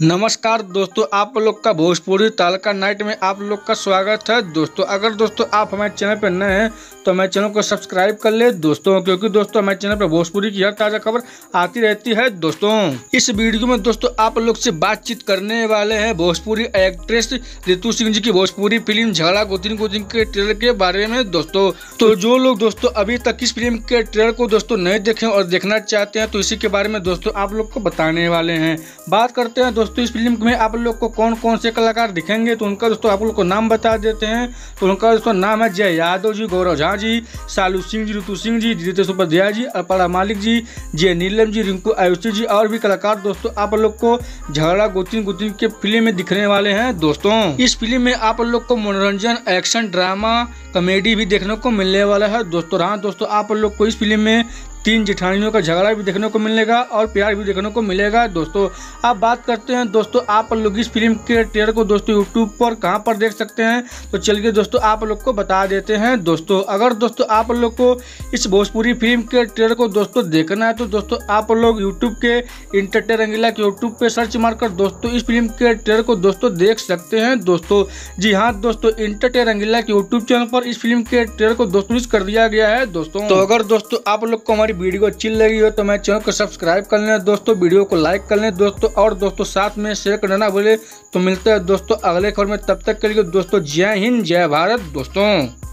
नमस्कार दोस्तों, आप लोग का भोजपुरी तड़का नाइट में आप लोग का स्वागत है। दोस्तों अगर दोस्तों आप हमारे चैनल पर नए हैं तो हमारे चैनल को सब्सक्राइब कर ले दोस्तों, क्योंकि दोस्तों हमारे चैनल पर भोजपुरी की हर ताज़ा खबर आती रहती है। दोस्तों इस वीडियो में दोस्तों आप लोग से बातचीत करने वाले हैं भोजपुरी एक्ट्रेस रितु सिंह जी की भोजपुरी फिल्म झगड़ा गोतिन गोतिन के ट्रेलर के बारे में। दोस्तों तो जो लोग दोस्तों अभी तक इस फिल्म के ट्रेलर को दोस्तों नहीं देखे और देखना चाहते हैं तो इसी के बारे में दोस्तों आप लोग को बताने वाले हैं। बात करते हैं दोस्तों इस फिल्म में आप लोग को कौन कौन से कलाकार दिखेंगे, तो उनका दोस्तों आप लोग को नाम बता देते हैं। तो उनका दोस्तों नाम है जय यादव जी, गौरव झा जी, सालू सिंह जी, ऋतु सिंह जी, रितेश उपाध्याय जी, अपर्णा मालिक जी, जय नीलम जी, रिंकू आयुषी जी और भी कलाकार दोस्तों आप लोग को झगड़ा गोतिन गोतिन के फिल्म में दिखने वाले हैं। दोस्तों इस फिल्म में आप लोग को मनोरंजन, एक्शन, ड्रामा, कॉमेडी भी देखने को मिलने वाला है। दोस्तों हाँ दोस्तों आप लोग को इस फिल्म में 3 जेठानियों का झगड़ा भी देखने को मिलेगा और प्यार भी देखने को मिलेगा। दोस्तों आप बात करते हैं दोस्तों आप लोग इस फिल्म के ट्रेलर को दोस्तों यूट्यूब पर कहां पर देख सकते हैं, तो चलिए दोस्तों आप लोग को बता देते हैं। दोस्तों अगर दोस्तों आप लोग को इस भोजपुरी फिल्म के ट्रेलर को दोस्तों देखना है तो दोस्तों आप लोग यूट्यूब के इंटरटेन रंगीला के यूट्यूब पे सर्च मारकर दोस्तों इस फिल्म के ट्रेलर को दोस्तों देख सकते हैं। दोस्तों जी हाँ दोस्तों, इंटरटेन रंगीला के यूट्यूब चैनल पर इस फिल्म के ट्रेलर को दोस्तों कर दिया गया है। दोस्तों तो अगर दोस्तों आप लोग को हमारी वीडियो अच्छी लगी हो तो मैं चैनल को सब्सक्राइब कर लें दोस्तों, वीडियो को लाइक कर लें दोस्तों और दोस्तों साथ में शेयर करना ना भूले। तो मिलते हैं दोस्तों अगले खबर में, तब तक के लिए दोस्तों जय हिंद जय भारत दोस्तों।